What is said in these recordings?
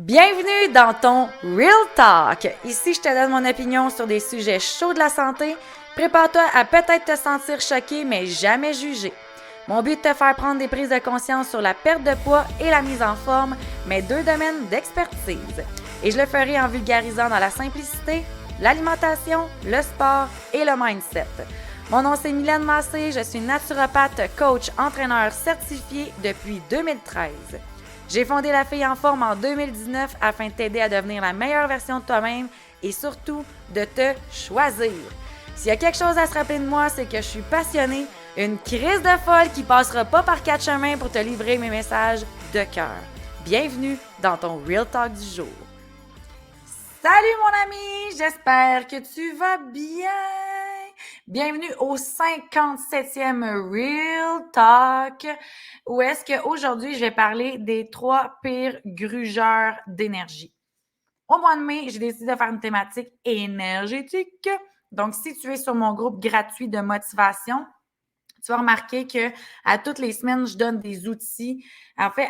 Bienvenue dans ton Real Talk. Ici, je te donne mon opinion sur des sujets chauds de la santé. Prépare-toi à peut-être te sentir choqué, mais jamais jugé. Mon but est de te faire prendre des prises de conscience sur la perte de poids et la mise en forme, mes deux domaines d'expertise. Et je le ferai en vulgarisant dans la simplicité, l'alimentation, le sport et le mindset. Mon nom c'est Mylène Massé, je suis naturopathe, coach, entraîneur certifié depuis 2013. J'ai fondé La Fille en Forme en 2019 afin de t'aider à devenir la meilleure version de toi-même et surtout de te choisir. S'il y a quelque chose à se rappeler de moi, c'est que je suis passionnée, une crise de folle qui passera pas par quatre chemins pour te livrer mes messages de cœur. Bienvenue dans ton Real Talk du jour. Salut mon ami, j'espère que tu vas bien. Bienvenue au 57e Real Talk, où est-ce qu'aujourd'hui, je vais parler des 3 pires grugeurs d'énergie. Au mois de mai, j'ai décidé de faire une thématique énergétique. Donc, si tu es sur mon groupe gratuit de motivation, tu vas remarquer que à toutes les semaines, je donne des outils. En fait,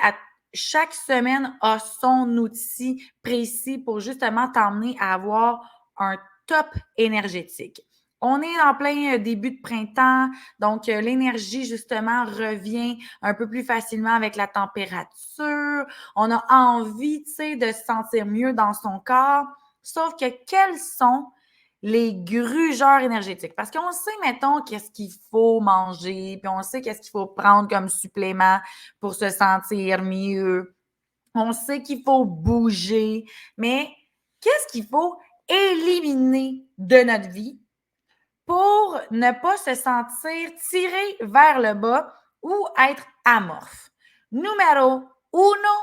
chaque semaine a son outil précis pour justement t'emmener à avoir un top énergétique. On est en plein début de printemps, donc l'énergie, justement, revient un peu plus facilement avec la température. On a envie, tu sais, de se sentir mieux dans son corps. Sauf que quels sont les grugeurs énergétiques? Parce qu'on sait, mettons, qu'est-ce qu'il faut manger, puis on sait qu'est-ce qu'il faut prendre comme supplément pour se sentir mieux. On sait qu'il faut bouger, mais qu'est-ce qu'il faut éliminer de notre vie pour ne pas se sentir tiré vers le bas ou être amorphe? Numéro uno,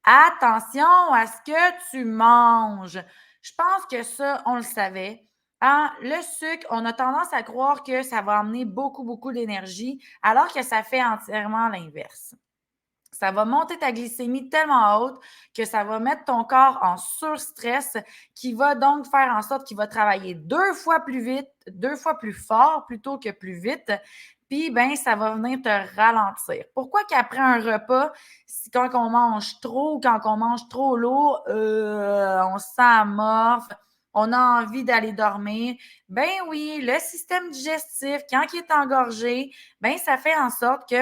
attention à ce que tu manges. Je pense que ça, on le savait. Le sucre, on a tendance à croire que ça va amener beaucoup, beaucoup d'énergie, alors que ça fait entièrement l'inverse. Ça va monter ta glycémie tellement haute que ça va mettre ton corps en surstress, qui va donc faire en sorte qu'il va travailler 2 fois plus vite, 2 fois plus fort plutôt que plus vite. Puis, ben, ça va venir te ralentir. Pourquoi qu'après un repas, quand on mange trop ou quand on mange trop lourd, on se sent amorphe, on a envie d'aller dormir? Ben oui, le système digestif, quand il est engorgé, ben, ça fait en sorte que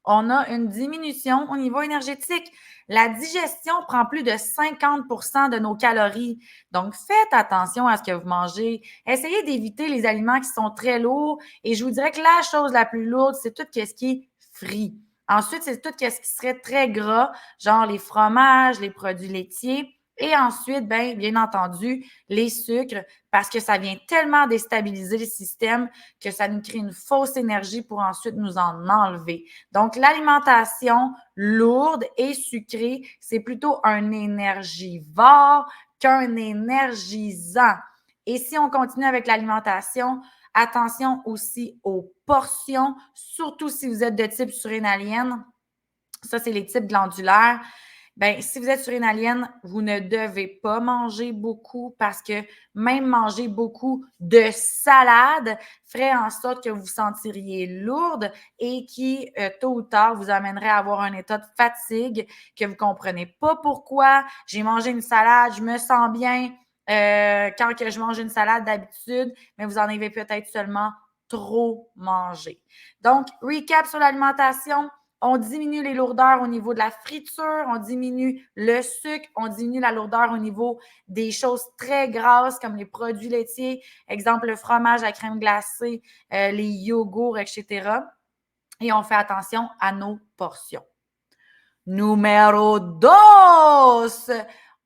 on a une diminution au niveau énergétique. La digestion prend plus de 50 de nos calories. Donc, faites attention à ce que vous mangez. Essayez d'éviter les aliments qui sont très lourds. Et je vous dirais que la chose la plus lourde, c'est tout ce qui est frit. Ensuite, c'est tout ce qui serait très gras, genre les fromages, les produits laitiers. Et ensuite, bien entendu, les sucres, parce que ça vient tellement déstabiliser le système que ça nous crée une fausse énergie pour ensuite nous en enlever. Donc, l'alimentation lourde et sucrée, c'est plutôt un énergivore qu'un énergisant. Et si on continue avec l'alimentation, attention aussi aux portions, surtout si vous êtes de type surrénalienne. Ça, c'est les types glandulaires. Ben, si vous êtes surrénalienne, vous ne devez pas manger beaucoup parce que même manger beaucoup de salade ferait en sorte que vous vous sentiriez lourde et qui, tôt ou tard, vous amènerait à avoir un état de fatigue que vous ne comprenez pas pourquoi. J'ai mangé une salade, je me sens bien quand que je mange une salade d'habitude, mais vous en avez peut-être seulement trop mangé. Donc, recap sur l'alimentation. On diminue les lourdeurs au niveau de la friture, on diminue le sucre, on diminue la lourdeur au niveau des choses très grasses comme les produits laitiers, exemple le fromage à crème glacée, les yogourts, etc. Et on fait attention à nos portions. Numéro 2,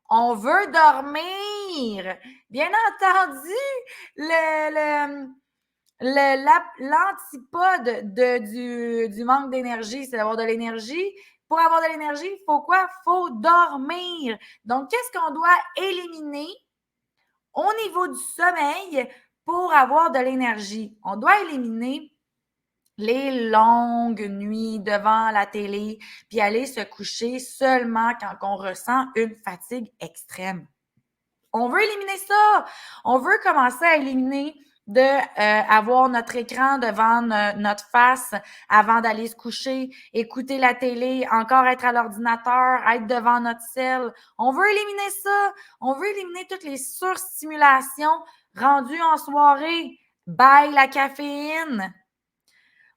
on veut dormir. Bien entendu, l'antipode du manque d'énergie, c'est d'avoir de l'énergie. Pour avoir de l'énergie, il faut quoi? Il faut dormir. Donc, qu'est-ce qu'on doit éliminer au niveau du sommeil pour avoir de l'énergie? On doit éliminer les longues nuits devant la télé, puis aller se coucher seulement quand on ressent une fatigue extrême. On veut éliminer ça. On veut commencer à éliminer avoir notre écran devant notre face avant d'aller se coucher, écouter la télé, encore être à l'ordinateur, être devant notre cell. On veut éliminer ça. On veut éliminer toutes les surstimulations rendues en soirée. Bye la caféine.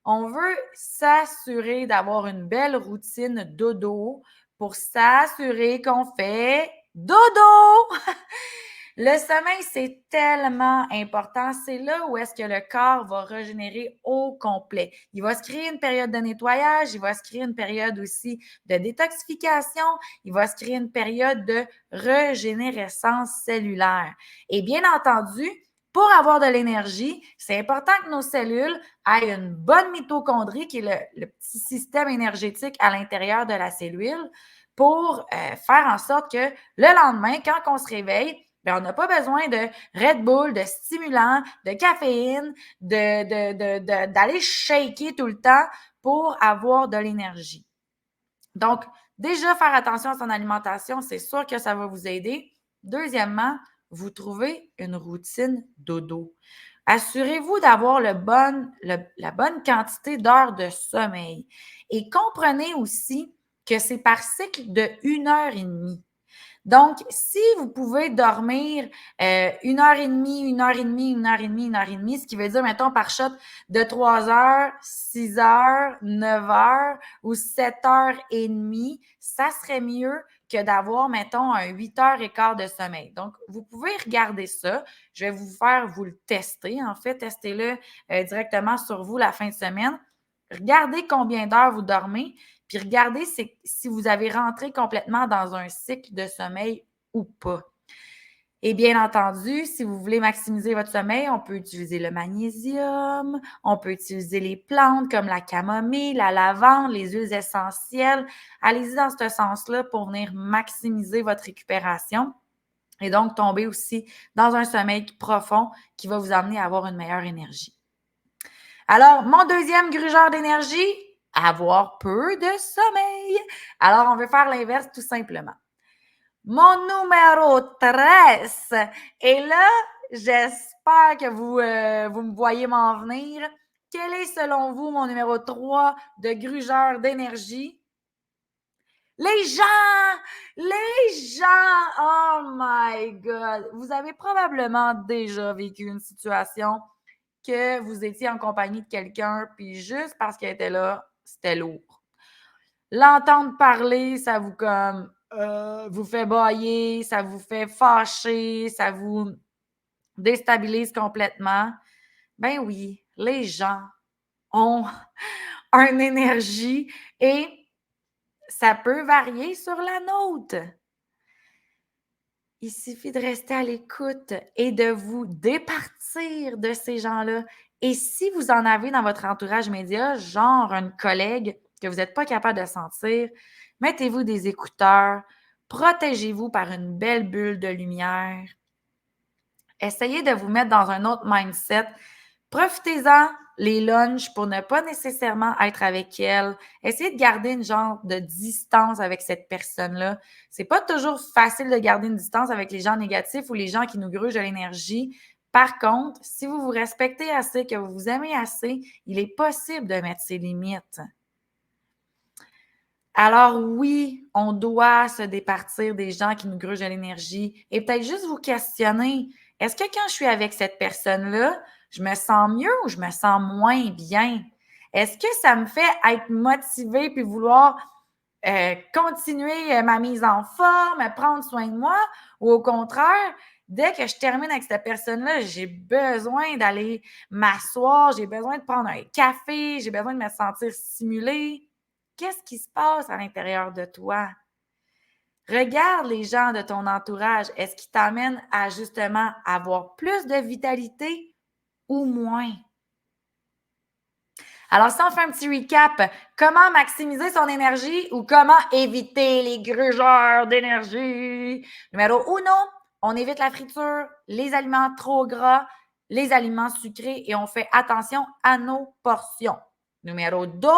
On veut s'assurer d'avoir une belle routine dodo pour s'assurer qu'on fait dodo. Le sommeil, c'est tellement important. C'est là où est-ce que le corps va régénérer au complet. Il va se créer une période de nettoyage, il va se créer une période aussi de détoxification, il va se créer une période de régénérescence cellulaire. Et bien entendu, pour avoir de l'énergie, c'est important que nos cellules aient une bonne mitochondrie, qui est le petit système énergétique à l'intérieur de la cellule, pour faire en sorte que le lendemain, quand on se réveille, bien, on n'a pas besoin de Red Bull, de stimulants, de caféine, d'aller shaker tout le temps pour avoir de l'énergie. Donc, déjà, faire attention à son alimentation, c'est sûr que ça va vous aider. Deuxièmement, vous trouvez une routine dodo. Assurez-vous d'avoir la bonne quantité d'heures de sommeil. Et comprenez aussi que c'est par cycle de 1 heure et demie. Donc, si vous pouvez dormir 1 heure et demie, 1 heure et demie, 1 heure et demie, 1 heure et demie, ce qui veut dire, mettons, par shot de 3 heures, 6 heures, 9 heures ou 7 heures et demie, ça serait mieux que d'avoir, mettons, un 8 heures et quart de sommeil. Donc, vous pouvez regarder ça. Je vais vous faire vous le tester. En fait, testez-le directement sur vous la fin de semaine. Regardez combien d'heures vous dormez. Puis regardez si vous avez rentré complètement dans un cycle de sommeil ou pas. Et bien entendu, si vous voulez maximiser votre sommeil, on peut utiliser le magnésium, on peut utiliser les plantes comme la camomille, la lavande, les huiles essentielles. Allez-y dans ce sens-là pour venir maximiser votre récupération et donc tomber aussi dans un sommeil profond qui va vous amener à avoir une meilleure énergie. Alors, mon deuxième grugeur d'énergie, avoir peu de sommeil. Alors, on veut faire l'inverse tout simplement. Mon numéro 13. Et là, j'espère que vous me voyez m'en venir. Quel est, selon vous, mon numéro 3 de grugeur d'énergie? Les gens! Les gens! Oh my God! Vous avez probablement déjà vécu une situation que vous étiez en compagnie de quelqu'un, puis juste parce qu'elle était là, c'était lourd. L'entendre parler, ça vous fait bâiller, ça vous fait fâcher, ça vous déstabilise complètement. Ben oui, les gens ont une énergie et ça peut varier sur la nôtre. Il suffit de rester à l'écoute et de vous départir de ces gens-là. Et si vous en avez dans votre entourage média, genre une collègue que vous n'êtes pas capable de sentir, mettez-vous des écouteurs, protégez-vous par une belle bulle de lumière. Essayez de vous mettre dans un autre mindset. Profitez-en les lunchs pour ne pas nécessairement être avec elle. Essayez de garder une genre de distance avec cette personne-là. C'est pas toujours facile de garder une distance avec les gens négatifs ou les gens qui nous grugent de l'énergie. Par contre, si vous vous respectez assez, que vous vous aimez assez, il est possible de mettre ses limites. Alors oui, on doit se départir des gens qui nous grugent de l'énergie et peut-être juste vous questionner, est-ce que quand je suis avec cette personne-là, je me sens mieux ou je me sens moins bien? Est-ce que ça me fait être motivée puis vouloir continuer ma mise en forme, prendre soin de moi ou au contraire, dès que je termine avec cette personne-là, j'ai besoin d'aller m'asseoir, j'ai besoin de prendre un café, j'ai besoin de me sentir stimulée? Qu'est-ce qui se passe à l'intérieur de toi? Regarde les gens de ton entourage. Est-ce qu'ils t'amènent à justement avoir plus de vitalité ou moins? Alors, si on fait un petit recap, comment maximiser son énergie ou comment éviter les grugeurs d'énergie? Numéro 1, on évite la friture, les aliments trop gras, les aliments sucrés et on fait attention à nos portions. Numéro 2,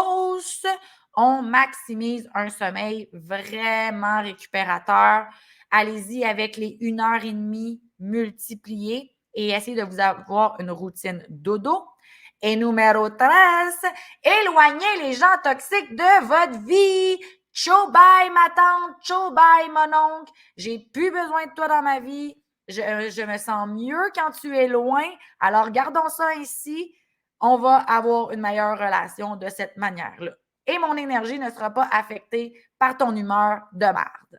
on maximise un sommeil vraiment récupérateur. Allez-y avec les 1 heure et demie multipliées et essayez de vous avoir une routine dodo. Et numéro 13, éloignez les gens toxiques de votre vie. Ciao, bye, ma tante. Ciao, bye, mon oncle. J'ai plus besoin de toi dans ma vie. Je me sens mieux quand tu es loin. Alors, gardons ça ici. On va avoir une meilleure relation de cette manière-là. Et mon énergie ne sera pas affectée par ton humeur de merde.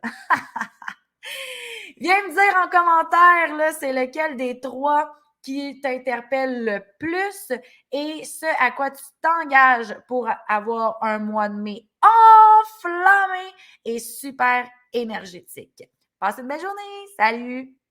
Viens me dire en commentaire, là, c'est lequel des trois qui t'interpelle le plus et ce à quoi tu t'engages pour avoir un mois de mai enflammé et super énergétique. Passe une belle journée. Salut!